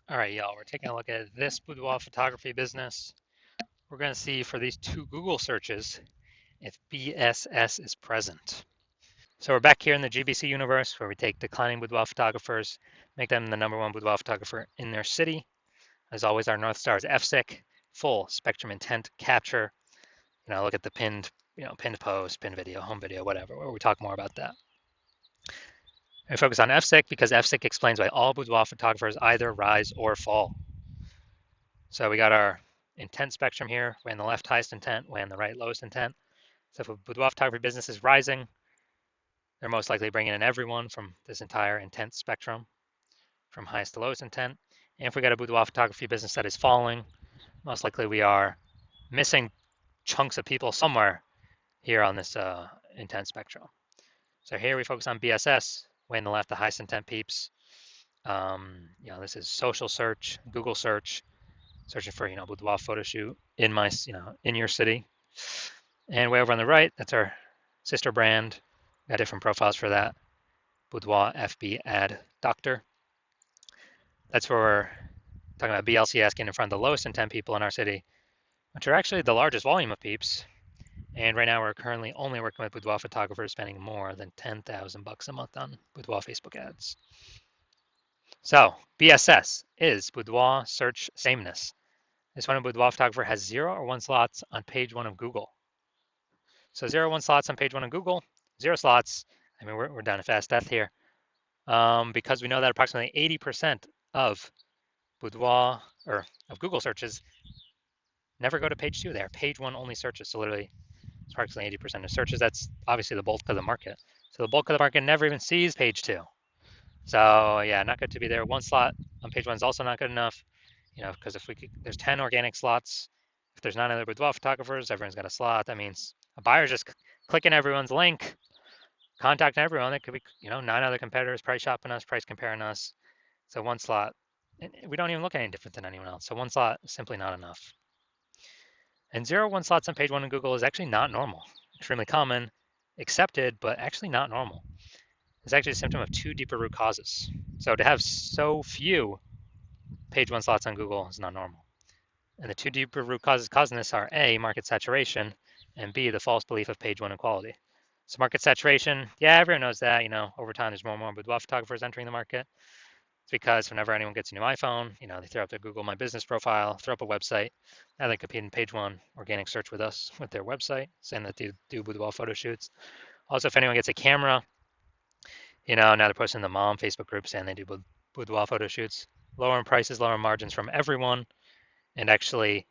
All right, y'all, we're taking a look at this boudoir photography business. We're going to see for these two Google searches if BSS is present. So we're back here in the GBC universe where we take declining boudoir photographers, make them the number one boudoir photographer in their city. As always, our North Star is FSIC, full spectrum intent capture. Look at the pinned post, pinned video, home video, whatever, where we talk more about that. We focus on FSIC because FSIC explains why all boudoir photographers either rise or fall. So we got our intent spectrum here, way on the left highest intent, way on the right lowest intent. So if a boudoir photography business is rising, they're most likely bringing in everyone from this entire intent spectrum, from highest to lowest intent. And if we got a boudoir photography business that is falling, most likely we are missing chunks of people somewhere here on this intent spectrum. So here we focus on BSS, way on the left, the highest intent peeps. This is social search, Google search, searching for boudoir photo shoot in my in your city. And way over on the right, that's our sister brand. Got different profiles for that. Boudoir FB ad doctor. That's where we're talking about BLCS getting in front of the lowest intent people in our city, which are actually the largest volume of peeps. And right now we're currently only working with boudoir photographers spending more than $10,000 a month on boudoir Facebook ads. So BSS is boudoir search sameness. This one, a boudoir photographer has 0 or 1 slots on page 1 of Google. So 0 or 1 slots on page 1 of Google, 0 slots. I mean, we're down to fast death here because we know that approximately 80% of boudoir or of Google searches never go to page 2. They are page 1 only searches. So literally, it's approximately 80% of searches. That's obviously the bulk of the market. So the bulk of the market never even sees page 2. So yeah, not good to be there. 1 slot on page 1 is also not good enough. Because if there's 10 organic slots. If there's 9 other boudoir photographers, everyone's got a slot. That means a buyer's just clicking everyone's link, contacting everyone. It could be, 9 other competitors price shopping us, price comparing us. So 1 slot, and we don't even look any different than anyone else. So 1 slot is simply not enough. And 0, 1 slots on page 1 in Google is actually not normal. Extremely common, accepted, but actually not normal. It's actually a symptom of 2 deeper root causes. So to have so few page 1 slots on Google is not normal. And the 2 deeper root causes causing this are A, market saturation, and B, the false belief of page 1 equality. So market saturation, yeah, everyone knows that. Over time there's more and more boudoir photographers entering the market. It's because whenever anyone gets a new iPhone, they throw up their Google My Business profile, throw up a website. Now they compete in page 1 organic search with us with their website, saying that they do boudoir photo shoots. Also, if anyone gets a camera, now they're posting in the mom Facebook group saying they do boudoir photo shoots. Lower in prices, lower margins from everyone, and actually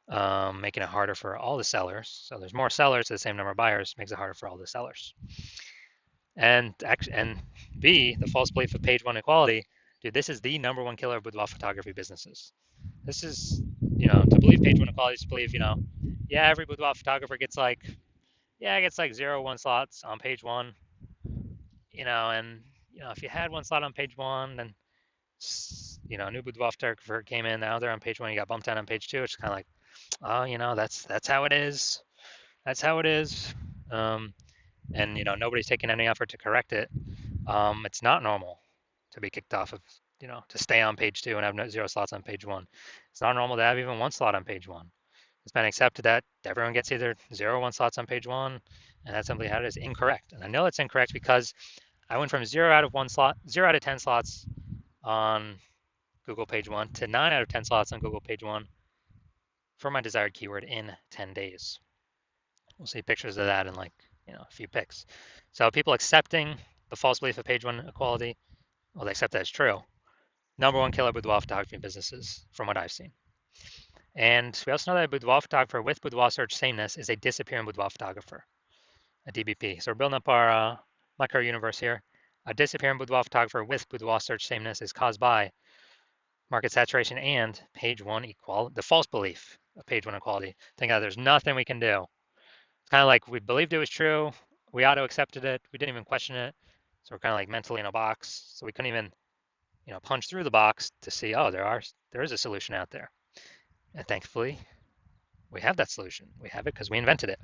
making it harder for all the sellers. So there's more sellers to the same number of buyers, makes it harder for all the sellers. And B, the false belief of page 1 equality. Dude, this is the number 1 killer of boudoir photography businesses. This is, to believe page 1 equality is to believe, yeah, every boudoir photographer gets like 0, 1 slots on page 1, and if you had 1 slot on page 1, then a new boudoir photographer came in, now they're on page 1, you got bumped down on page 2. It's kind of like, oh, that's how it is. That's how it is. And nobody's taking any effort to correct it. It's not normal to be kicked off of, to stay on page 2 and have 0 slots on page 1. It's not normal to have even 1 slot on page 1. It's been accepted that everyone gets either 0 or 1 slots on page 1, and that's simply how it is. Incorrect. And I know it's incorrect because I went from 0 out of 1 slot, 0 out of 10 slots on Google page 1 to 9 out of 10 slots on Google page 1 for my desired keyword in 10 days. We'll see pictures of that in a few pics. So people accepting the false belief of page 1 equality, well, they accept that as true. Number 1 killer boudoir photography businesses from what I've seen. And we also know that a boudoir photographer with boudoir search sameness is a disappearing boudoir photographer, a DBP. So we're building up our micro universe here. A disappearing boudoir photographer with boudoir search sameness is caused by market saturation and page 1 equality, the false belief of page 1 equality. Think that there's nothing we can do. It's kind of like we believed it was true. We auto accepted it. We didn't even question it. So we're kind of like mentally in a box. So we couldn't even, punch through the box to see, oh, there is a solution out there. And thankfully, we have that solution. We have it because we invented it.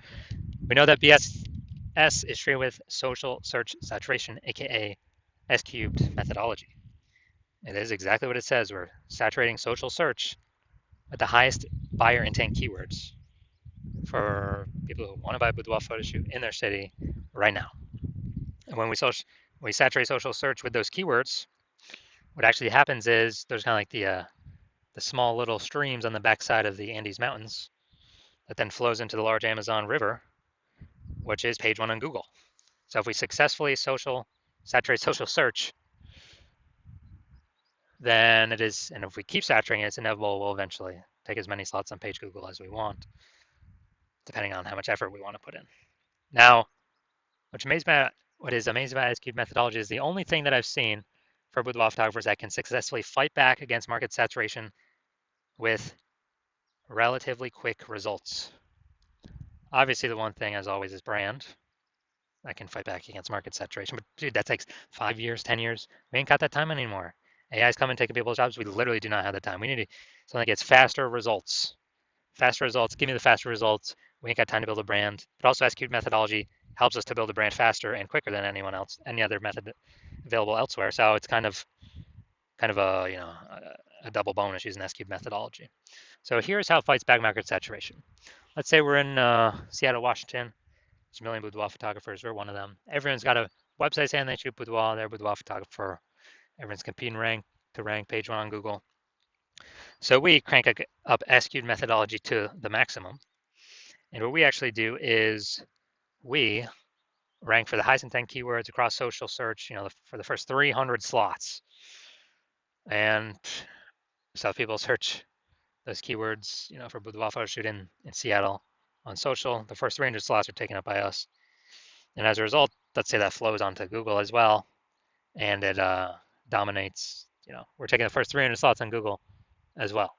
We know that BSS is treated with social search saturation, aka S cubed methodology. It is exactly what it says. We're saturating social search with the highest buyer intent keywords for people who want to buy boudoir photo shoot in their city right now. And when we saturate social search with those keywords, what actually happens is there's kind of like the small little streams on the backside of the Andes Mountains that then flows into the large Amazon River, which is page one on Google. So if we successfully saturate social search, then it is, and if we keep saturating it, it's inevitable we'll eventually take as many slots on page Google as we want, depending on how much effort we want to put in. Now, what is amazing about S-cubed methodology is the only thing that I've seen for boudoir photographers that can successfully fight back against market saturation with relatively quick results. Obviously, the one thing, as always, is brand. I can fight back against market saturation, but dude, that takes 5 years, 10 years. We ain't got that time anymore. AI's coming taking people's jobs. We literally do not have the time. We need something that gets faster results. Faster results. Give me the faster results. We ain't got time to build a brand. But also, S-cubed methodology helps us to build a brand faster and quicker than anyone else, any other method available elsewhere. So it's kind of a a double bonus using S-cubed methodology. So here's how it fights back market saturation. Let's say we're in Seattle, Washington. There's a million boudoir photographers. We're one of them. Everyone's got a website saying they shoot boudoir. They're a boudoir photographer. Everyone's competing to rank page one on Google. So we crank up S-cubed methodology to the maximum. And what we actually do is we rank for the highest intent keywords across social search, for the first 300 slots. And so if people search those keywords, for boudoir photo shoot in Seattle on social, the first 300 slots are taken up by us. And as a result, let's say that flows onto Google as well, and it dominates. We're taking the first 300 slots on Google as well.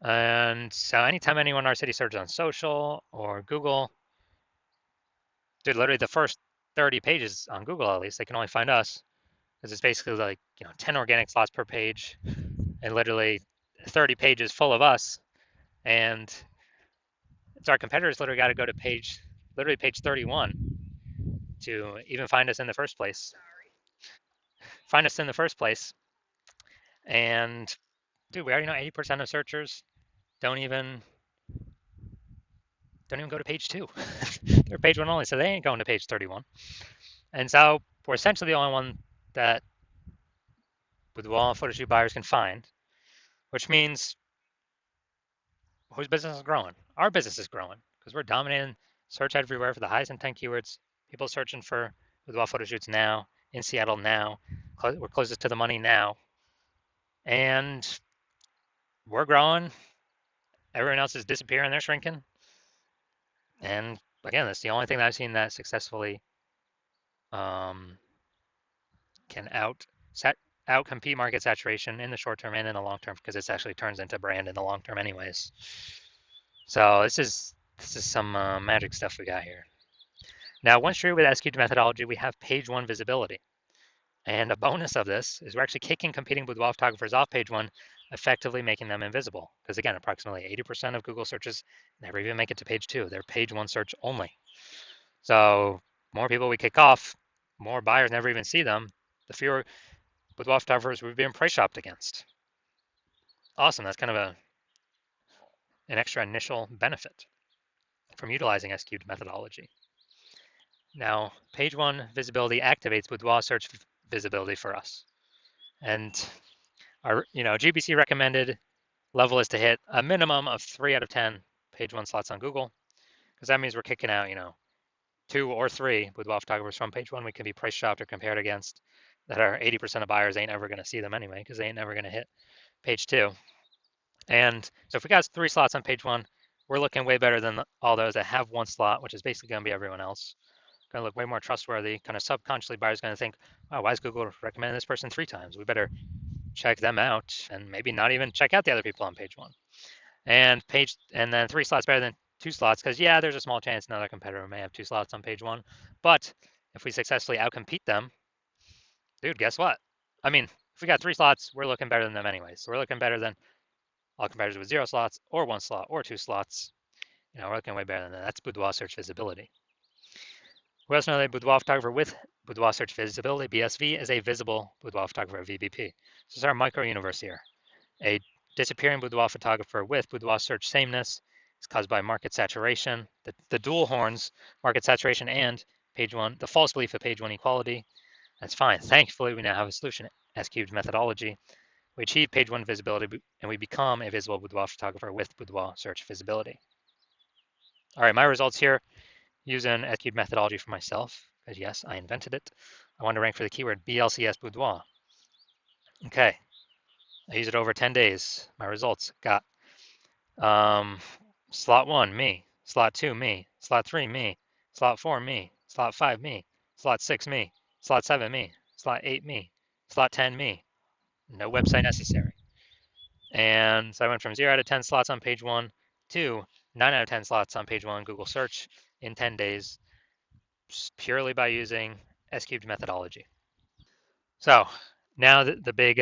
And so anytime anyone in our city searches on social or Google, dude, literally the first 30 pages on Google, at least, they can only find us because it's basically like 10 organic slots per page, and literally 30 pages full of us. And it's our competitors literally got to go to page 31 to even find us in the first place. And dude, we already know 80% of searchers don't even go to page two. They're page one only, so they ain't going to page 31. And so we're essentially the only one that boudoir photo shoot buyers can find, which means whose business is growing? Our business is growing because we're dominating search everywhere for the highest intent keywords. People searching for boudoir photo shoots now in Seattle now. We're closest to the money now, and we're growing. Everyone else is disappearing. They're shrinking. And again, that's the only thing that I've seen that successfully can outcompete market saturation in the short term and in the long term, because it actually turns into brand in the long term anyways. So this is some magic stuff we got here. Now, once you're with S-cubed methodology, we have page one visibility. And a bonus of this is we're actually kicking competing boudoir photographers off page one, effectively making them invisible. Because again, approximately 80% of Google searches never even make it to page two. They're page one search only. So more people we kick off, more buyers never even see them, the fewer boudoir photographers we've been price shopped against. Awesome. That's kind of an extra initial benefit from utilizing S-cubed methodology. Now, page one visibility activates boudoir search visibility for us. And our GBC recommended level is to hit a minimum of 3 out of 10 page one slots on Google, because that means we're kicking out 2 or 3 boudoir photographers from page one we can be price shopped or compared against, that are 80% of buyers ain't ever going to see them anyway, because they ain't never going to hit page two. And so if we got 3 slots on page one, we're looking way better than all those that have 1 slot, which is basically going to be everyone else. Going to look way more trustworthy. Kind of subconsciously, buyers going to think, oh, why is Google recommending this person 3 times? We better check them out, and maybe not even check out the other people on page one. And then 3 slots better than 2 slots, because yeah, there's a small chance another competitor may have 2 slots on page one. But if we successfully outcompete them, dude, guess what? I mean, if we got 3 slots, we're looking better than them anyways. So we're looking better than all competitors with 0 slots or 1 slot or 2 slots. We're looking way better than that. That's boudoir search visibility. We also know that boudoir photographer with boudoir search visibility, BSV, is a visible boudoir photographer, VBP. This is our micro universe here. A disappearing boudoir photographer with boudoir search sameness is caused by market saturation, the dual horns, market saturation and page one, the false belief of page one equality. That's fine. Thankfully, we now have a solution, S-cubed methodology. We achieve page one visibility and we become a visible boudoir photographer with boudoir search visibility. All right, my results here using S-cubed methodology for myself, because yes, I invented it. I want to rank for the keyword BLCS boudoir. Okay, I used it over 10 days. My results got slot 1, me. Slot 2, me. Slot 3, me. Slot 4, me. Slot 5, me. Slot 6, me. Slot 7, me. Slot 8, me. Slot 10, me. No website necessary. And so I went from 0 out of 10 slots on page 1 to 9 out of 10 slots on page 1 Google search in 10 days, purely by using S-cubed methodology. So now the big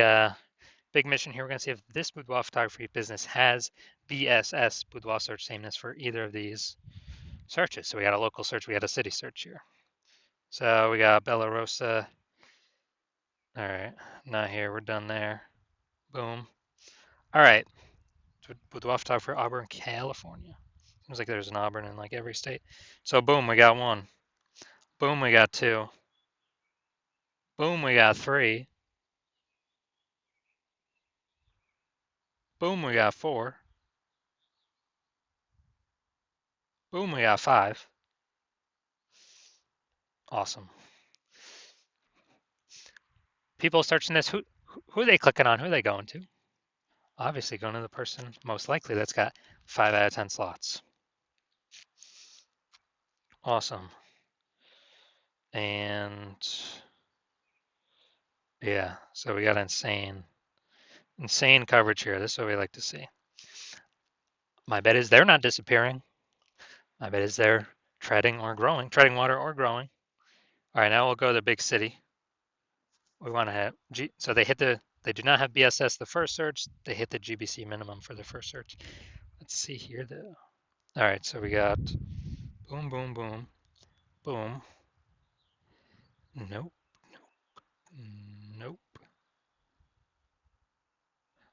mission here, we're going to see if this boudoir photography business has BSS, boudoir search sameness, for either of these searches. So we got a local search, we got a city search here. So we got Bella Rosa. All right, not here, we're done there. Boom. All right, boudoir photographer, Auburn, California. Seems like there's an Auburn in like every state. So boom, we got 1. Boom, we got 2. Boom, we got 3. Boom, we got 4. Boom, we got 5. Awesome. People searching this, who are they clicking on? Who are they going to? Obviously going to the person most likely that's got 5 out of 10 slots. Awesome. And yeah, so we got insane coverage here. This is what we like to see. My bet is they're not disappearing. My bet is they're treading water or growing. All right, now we'll go to the big city. We want to have so they do not have BSS the first search. They hit the GBC minimum for the first search. Let's see here though. All right, so we got boom, boom, boom, boom. Nope, nope.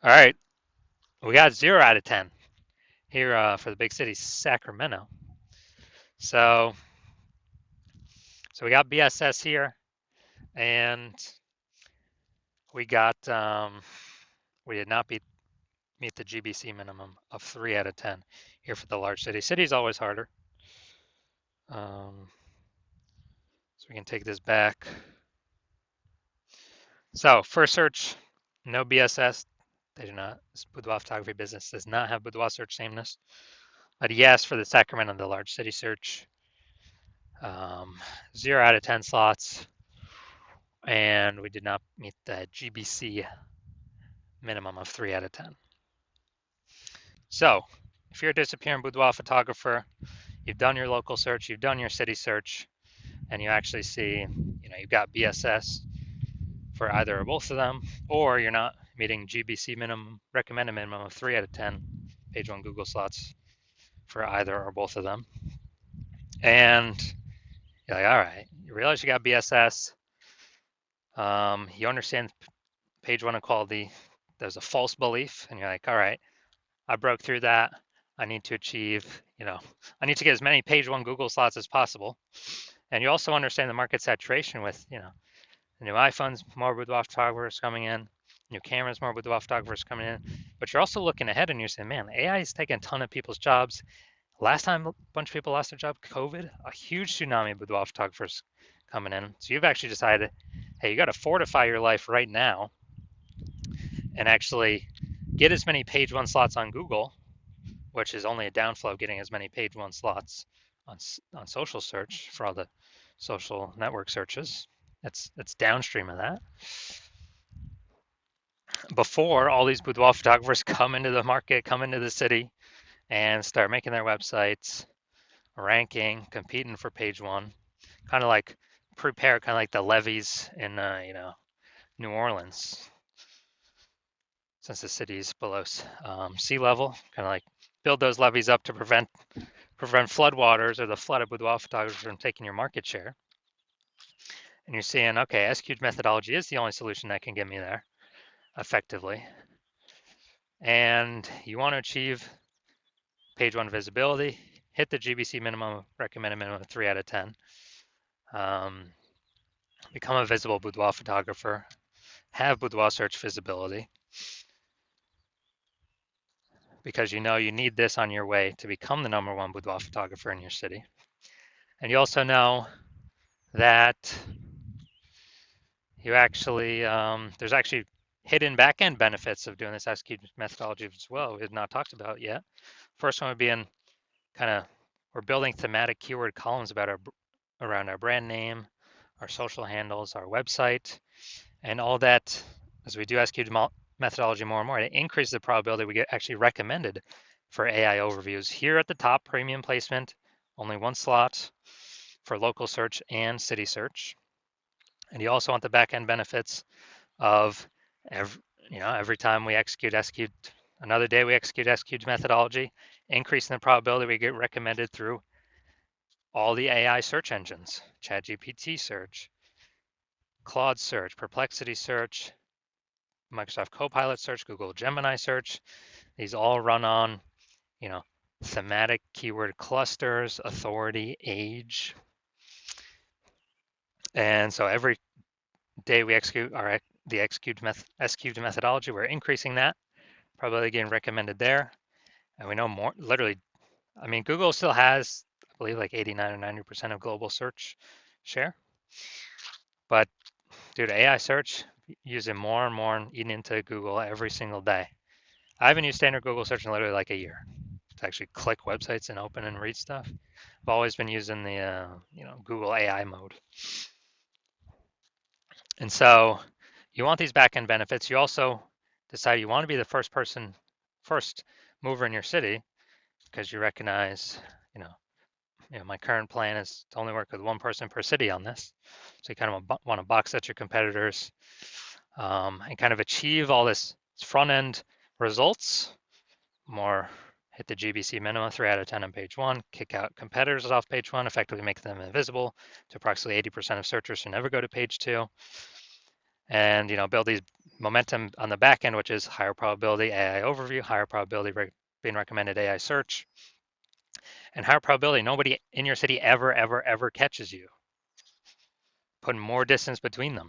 All right, we got 0 out of 10 here for the big city, Sacramento. So we got BSS here, and we got we did not meet the GBC minimum of 3 out of 10 here for the large city. City's always harder. So we can take this back. So first search, no BSS. They do not. This boudoir photography business does not have boudoir search sameness. But yes, for the Sacramento, the large city search, 0 out of 10 slots, and we did not meet the GBC minimum of 3 out of 10. So if you're a disappearing boudoir photographer, you've done your local search, you've done your city search, and you actually see, you've got BSS for either or both of them, or you're not meeting GBC minimum, recommended minimum of 3 out of 10 page 1 Google slots for either or both of them. And you're like, all right, you realize you got BSS. You understand page 1 equality. There's a false belief, and you're like, all right, I broke through that. I need to achieve, I need to get as many page 1 Google slots as possible. And you also understand the market saturation with, the new iPhones, more boudoir photographers coming in, new cameras, more boudoir photographers coming in. But you're also looking ahead and you're saying, man, AI is taking a ton of people's jobs. Last time a bunch of people lost their job, COVID, a huge tsunami of boudoir photographers coming in. So you've actually decided, hey, you got to fortify your life right now and actually get as many page 1 slots on Google, which is only a downflow of getting as many page 1 slots on social search for all the social network searches. It's downstream of that. Before all these boudoir photographers come into the market, come into the city, and start making their websites, ranking, competing for page 1, kind of like prepare, kind of like the levees in New Orleans, since the city is below sea level, kind of like build those levees up to prevent prevent floodwaters or the flood of boudoir photographers from taking your market share. And you're seeing, okay, SQL methodology is the only solution that can get me there effectively. And you want to achieve page one visibility, hit the GBC minimum, recommended minimum of 3 out of 10. Become a visible boudoir photographer, have boudoir search visibility, because you know you need this on your way to become the #1 boudoir photographer in your city. And you also know that you actually, there's actually hidden back-end benefits of doing this SQ methodology as well we have not talked about yet. First one would be in we're building thematic keyword columns around our brand name, our social handles, our website, and all that. As we do SQ methodology more and more, it increases the probability we get actually recommended for AI overviews. Here at the top, premium placement, only one slot for local search and city search. And you also want the back-end benefits of every time we execute another day we execute SQ methodology, increasing the probability we get recommended through all the AI search engines, ChatGPT search, Claude search, Perplexity search, Microsoft Copilot search, Google Gemini search. These all run on, thematic keyword clusters, authority, age. And so every day we execute the SQ methodology, we're increasing that, probably getting recommended there. And we know more, literally, Google still has, I believe, like 89 or 90% of global search share. But dude, AI search, using more and more and eating into Google every single day. I haven't used standard Google search in literally like a year to actually click websites and open and read stuff. I've always been using the Google AI mode. And so you want these back-end benefits. You also decide you want to be the first mover in your city, because you recognize, my current plan is to only work with one person per city on this. So you kind of want to box out your competitors and kind of achieve all this front-end results, hit the GBC minimum 3 out of 10 on page one, kick out competitors off page one, effectively make them invisible to approximately 80% of searchers who never go to page two, and build these momentum on the back end, which is higher probability AI overview, higher probability being recommended AI search, and higher probability nobody in your city ever catches you. Put more distance between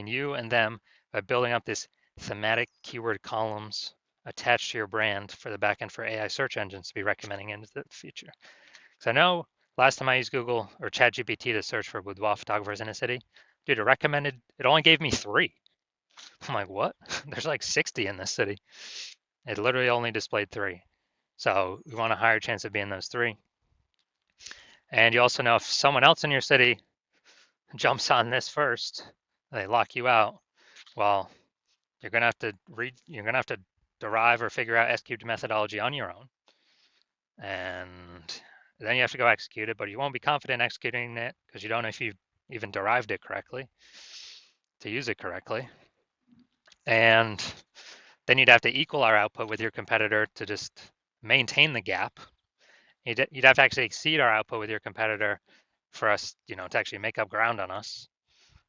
you and them, by building up this thematic keyword columns attached to your brand for the backend for AI search engines to be recommending into the future. Because I know last time I used Google or ChatGPT to search for boudoir photographers in a city, dude, it only gave me 3. I'm like, what? There's like 60 in this city. It literally only displayed 3. So we want a higher chance of being those 3. And you also know if someone else in your city jumps on this first, they lock you out, well, you're gonna have to derive or figure out SQ methodology on your own. And then you have to go execute it, but you won't be confident executing it because you don't know if you've even derived it correctly to use it correctly. And then you'd have to equal our output with your competitor to just maintain the gap. You'd have to actually exceed our output with your competitor for us, to actually make up ground on us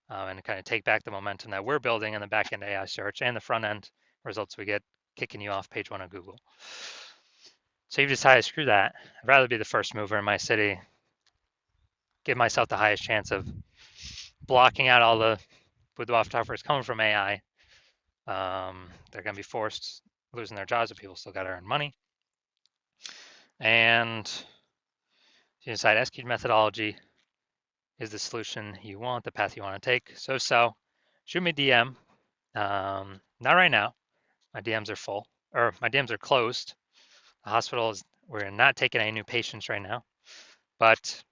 and kind of take back the momentum that we're building in the back-end AI search and the front-end results we get kicking you off page one of Google. So you've decided, screw that. I'd rather be the first mover in my city, give myself the highest chance of blocking out all the boudoir photographers coming from AI. They're going to be forced losing their jobs, but people still got to earn money. And you decide SQ methodology is the solution you want, the path you want to take. So shoot me a DM. Not right now. My DMs are full, or my DMs are closed. The hospital we're not taking any new patients right now, but